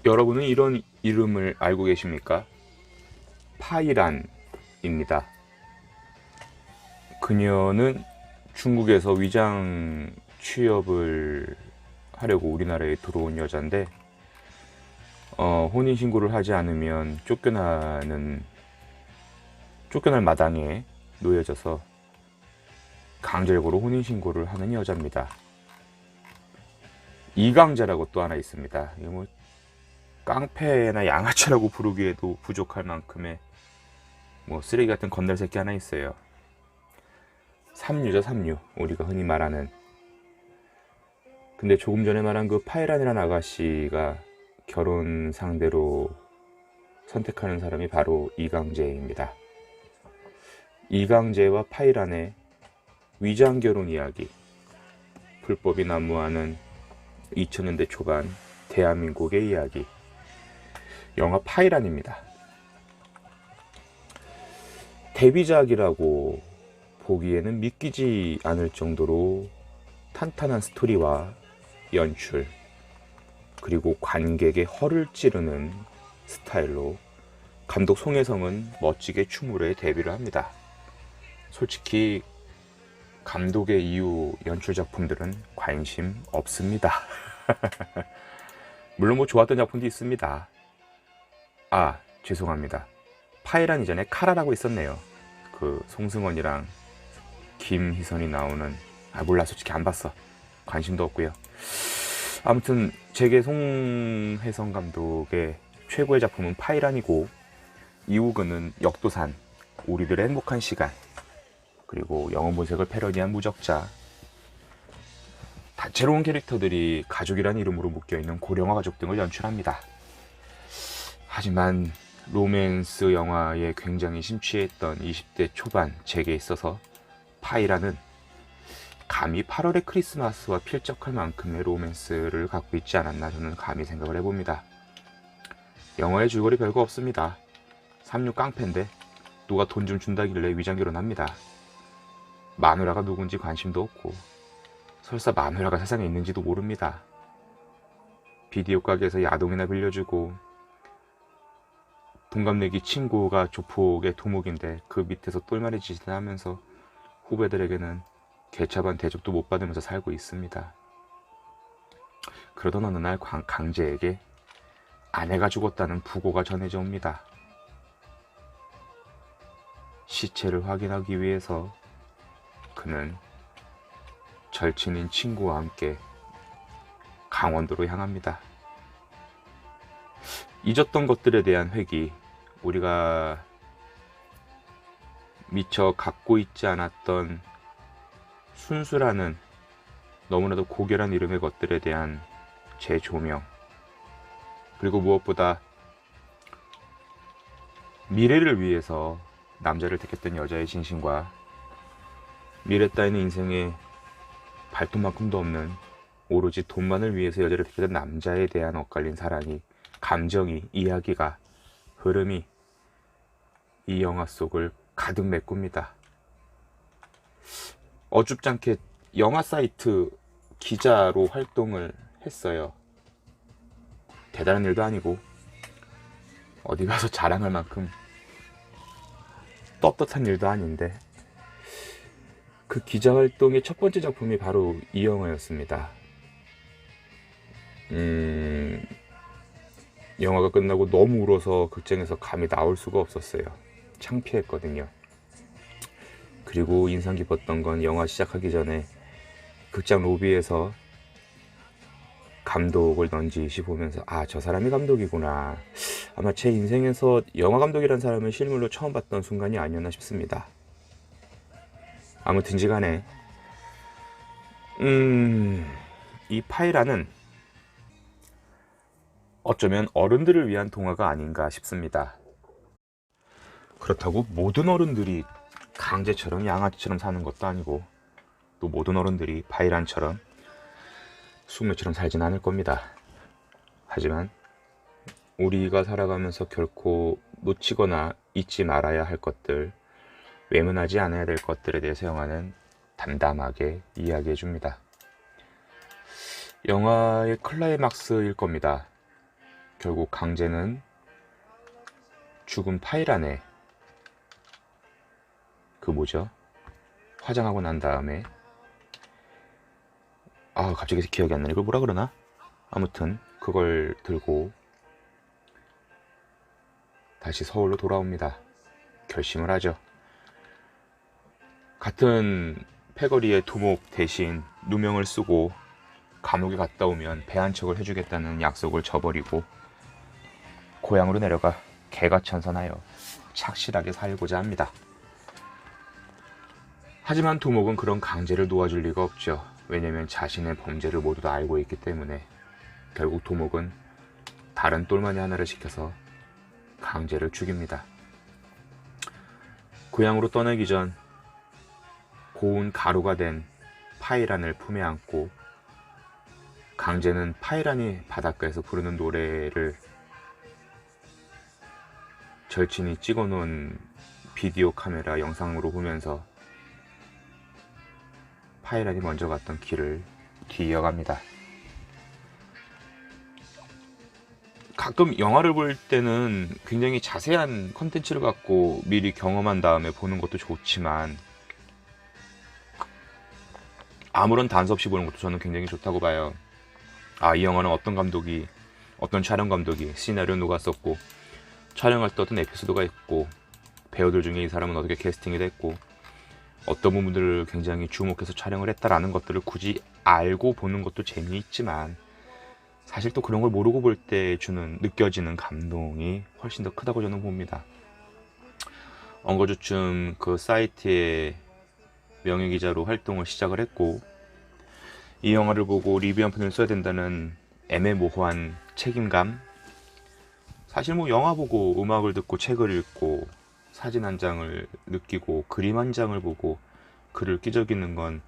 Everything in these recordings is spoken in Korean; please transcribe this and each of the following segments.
여러분은 이런 이름을 알고 계십니까? 파이란입니다. 그녀는 중국에서 위장 취업을 하려고 우리나라에 들어온 여잔데 혼인신고를 하지 않으면 쫓겨날 마당에 놓여져서 강제력으로 혼인신고를 하는 여자입니다. 이강자라고 또 하나 있습니다. 이게 뭐 깡패나 양아치라고 부르기에도 부족할 만큼의 뭐 쓰레기 같은 건달 새끼 하나 있어요. 삼류죠, 삼류. 우리가 흔히 말하는. 근데 조금 전에 말한 그 파이란이라는 아가씨가 결혼 상대로 선택하는 사람이 바로 이강재입니다. 이강재와 파이란의 위장 결혼 이야기, 불법이 난무하는 2000년대 초반 대한민국의 이야기, 영화 파이란입니다. 데뷔작이라고 보기에는 믿기지 않을 정도로 탄탄한 스토리와 연출, 그리고 관객의 허를 찌르는 스타일로 감독 송혜성은 멋지게 춤으로의 데뷔를 합니다. 솔직히 감독의 이후 연출 작품들은 관심 없습니다. 물론 뭐 좋았던 작품도 있습니다. 아, 죄송합니다. 파이란 이전에 카라라고 있었네요. 그 송승헌이랑 김희선이 나오는, 몰라, 솔직히 안 봤어. 관심도 없고요. 아무튼 제게 송혜성 감독의 최고의 작품은 파이란이고, 이후 그는 역도산, 우리들의 행복한 시간, 그리고 영혼본색을 패러디한 무적자, 다채로운 캐릭터들이 가족이라는 이름으로 묶여있는 고령화 가족 등을 연출합니다. 하지만 로맨스 영화에 굉장히 심취했던 20대 초반 제게 있어서 파이란은 감히 8월의 크리스마스와 필적할 만큼의 로맨스를 갖고 있지 않았나, 저는 감히 생각을 해봅니다. 영화의 줄거리 별거 없습니다. 삼류 깡패인데 누가 돈 좀 준다길래 위장 결혼합니다. 마누라가 누군지 관심도 없고, 설사 마누라가 세상에 있는지도 모릅니다. 비디오 가게에서 야동이나 빌려주고, 동갑내기 친구가 조폭의 두목인데 그 밑에서 똘마니 짓을 하면서 후배들에게는 개차반 대접도 못 받으면서 살고 있습니다. 그러던 어느 날 강재에게 아내가 죽었다는 부고가 전해져 옵니다. 시체를 확인하기 위해서 그는 절친인 친구와 함께 강원도로 향합니다. 잊었던 것들에 대한 회귀, 우리가 미처 갖고 있지 않았던 순수라는 너무나도 고결한 이름의 것들에 대한 재조명, 그리고 무엇보다 미래를 위해서 남자를 택했던 여자의 진심과 미래 따위는 인생에 발톱만큼도 없는 오로지 돈만을 위해서 여자를 택했던 남자에 대한 엇갈린 사랑이, 감정이, 이야기가, 흐름이 이 영화 속을 가득 메꿉니다. 어줍잖게 영화 사이트 기자로 활동을 했어요. 대단한 일도 아니고 어디 가서 자랑할 만큼 떳떳한 일도 아닌데, 그 기자 활동의 첫 번째 작품이 바로 이 영화였습니다. 영화가 끝나고 너무 울어서 극장에서 감히 나올 수가 없었어요. 창피했거든요. 그리고 인상 깊었던 건 영화 시작하기 전에 극장 로비에서 감독을 넌지시 보면서, 저 사람이 감독이구나. 아마 제 인생에서 영화 감독이라는 사람을 실물로 처음 봤던 순간이 아니었나 싶습니다. 아무튼지 간에 이 파이란은 어쩌면 어른들을 위한 동화가 아닌가 싶습니다. 그렇다고 모든 어른들이 강제처럼 양아치처럼 사는 것도 아니고, 또 모든 어른들이 파이란처럼 숙녀처럼 살진 않을 겁니다. 하지만 우리가 살아가면서 결코 놓치거나 잊지 말아야 할 것들, 외면하지 않아야 될 것들에 대해서 영화는 담담하게 이야기해줍니다. 영화의 클라이막스일 겁니다. 결국 강제는 죽은 파이란의 화장하고 난 다음에 갑자기 기억이 안 나네. 이걸 뭐라 그러나? 아무튼 그걸 들고 다시 서울로 돌아옵니다. 결심을 하죠. 같은 패거리의 두목 대신 누명을 쓰고 감옥에 갔다 오면 배 한 척을 해주겠다는 약속을 저버리고 고향으로 내려가 개가천선하여 착실하게 살고자 합니다. 하지만 두목은 그런 강제를 놓아줄 리가 없죠. 왜냐면 자신의 범죄를 모두 다 알고 있기 때문에. 결국 두목은 다른 똘마니 하나를 시켜서 강제를 죽입니다. 고향으로 떠나기 전 고운 가루가 된 파이란을 품에 안고 강제는 파이란이 바닷가에서 부르는 노래를 절친이 찍어놓은 비디오 카메라 영상으로 보면서 파이란이 먼저 갔던 길을 뒤이어갑니다. 가끔 영화를 볼 때는 굉장히 자세한 컨텐츠를 갖고 미리 경험한 다음에 보는 것도 좋지만 아무런 단서 없이 보는 것도 저는 굉장히 좋다고 봐요. 이 영화는 어떤 촬영 감독이 시나리오 누가 썼고 촬영할 때 어떤 에피소드가 있고 배우들 중에 이 사람은 어떻게 캐스팅이 됐고 어떤 부분들을 굉장히 주목해서 촬영을 했다라는 것들을 굳이 알고 보는 것도 재미있지만 사실 또 그런 걸 모르고 볼 때 느껴지는 감동이 훨씬 더 크다고 저는 봅니다. 엉거주춤 그 사이트의 명예기자로 활동을 시작을 했고 이 영화를 보고 리뷰 한 편을 써야 된다는 애매모호한 책임감, 사실 영화 보고 음악을 듣고 책을 읽고 사진 한 장을 느끼고 그림 한 장을 보고 글을 끼적이는 건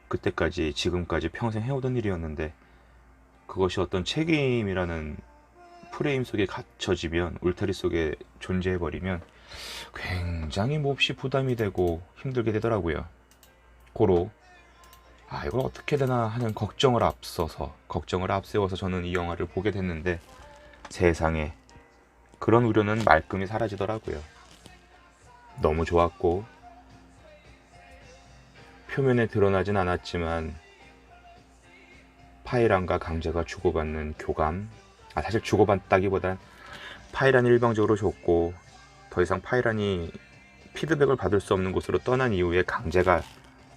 그때까지 지금까지 평생 해오던 일이었는데 그것이 어떤 책임이라는 프레임 속에 갇혀지면 울타리 속에 존재해버리면 굉장히 몹시 부담이 되고 힘들게 되더라고요. 고로 이걸 어떻게 되나 하는 걱정을 앞세워서 저는 이 영화를 보게 됐는데 세상에 그런 우려는 말끔히 사라지더라고요. 너무 좋았고 표면에 드러나진 않았지만 파이란과 강제가 주고받는 교감, 사실 주고받다기보단 파이란이 일방적으로 줬고 더 이상 파이란이 피드백을 받을 수 없는 곳으로 떠난 이후에 강제가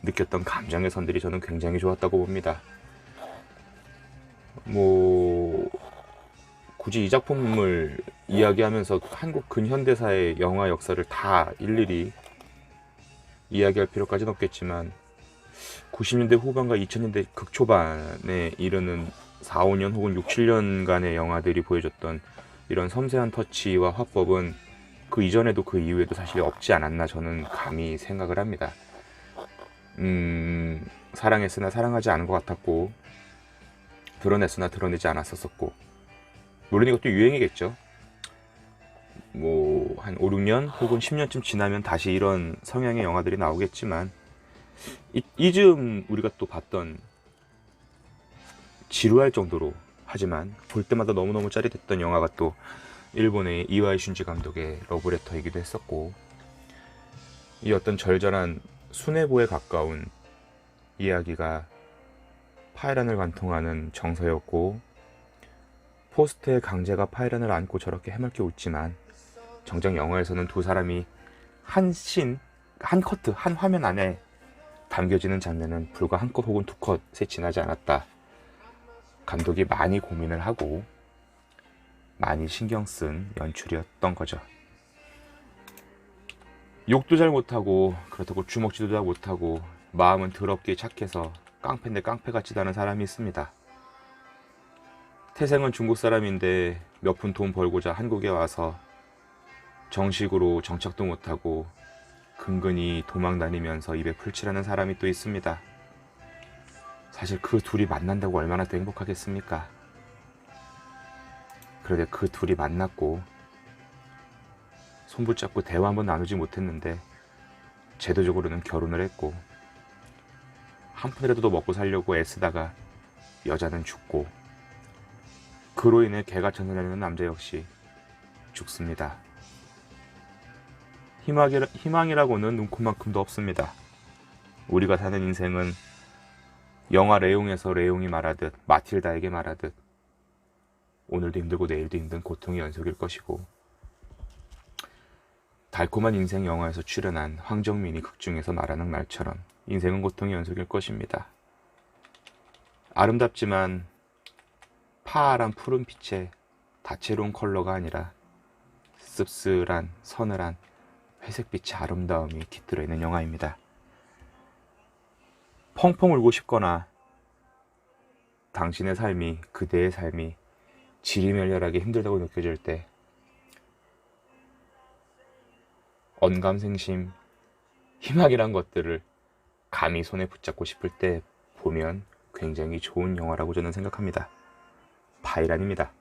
느꼈던 감정의 선들이 저는 굉장히 좋았다고 봅니다. 굳이 이 작품을 이야기하면서 한국 근현대사의 영화 역사를 다 일일이 이야기할 필요까지는 없겠지만 90년대 후반과 2000년대 극초반에 이르는 4, 5년 혹은 6, 7년간의 영화들이 보여줬던 이런 섬세한 터치와 화법은 그 이전에도 그 이후에도 사실 없지 않았나 저는 감히 생각을 합니다. 사랑했으나 사랑하지 않은 것 같았고 드러냈으나 드러내지 않았었고 물론 이것도 유행이겠죠. 한 5, 6년 혹은 10년쯤 지나면 다시 이런 성향의 영화들이 나오겠지만 이즈음 우리가 또 봤던 지루할 정도로 하지만 볼 때마다 너무너무 짜릿했던 영화가 또 일본의 이와이 슌지 감독의 러브레터이기도 했었고 이 어떤 절절한 순애보에 가까운 이야기가 파이란을 관통하는 정서였고 포스트의 강제가 파이란을 안고 저렇게 해맑게 웃지만 정작 영화에서는 두 사람이 한 커트, 한 화면 안에 담겨지는 장면은 불과 한 컷 혹은 두 컷에 지나지 않았다. 감독이 많이 고민을 하고 많이 신경 쓴 연출이었던 거죠. 욕도 잘 못하고 그렇다고 주먹질도 잘 못하고 마음은 더럽게 착해서 깡패인데 깡패 같지도 않은 사람이 있습니다. 태생은 중국 사람인데 몇 푼 돈 벌고자 한국에 와서 정식으로 정착도 못하고 근근히 도망 다니면서 입에 풀칠하는 사람이 또 있습니다. 사실 그 둘이 만난다고 얼마나 더 행복하겠습니까? 그런데 그 둘이 만났고 손붙잡고 대화 한번 나누지 못했는데 제도적으로는 결혼을 했고 한 푼이라도 더 먹고 살려고 애쓰다가 여자는 죽고 그로 인해 개가 전선되는 남자 역시 죽습니다. 희망이라고는 눈코만큼도 없습니다. 우리가 사는 인생은 영화 레옹에서 레옹이 말하듯, 마틸다에게 말하듯, 오늘도 힘들고 내일도 힘든 고통의 연속일 것이고, 달콤한 인생 영화에서 출연한 황정민이 극중에서 말하는 말처럼 인생은 고통의 연속일 것입니다. 아름답지만 파란 푸른 빛의 다채로운 컬러가 아니라 씁쓸한 서늘한 회색빛의 아름다움이 깃들어 있는 영화입니다. 펑펑 울고 싶거나 당신의 삶이, 그대의 삶이 지리멸렬하게 힘들다고 느껴질 때, 언감생심, 희망이란 것들을 감히 손에 붙잡고 싶을 때 보면 굉장히 좋은 영화라고 저는 생각합니다. 파이란입니다.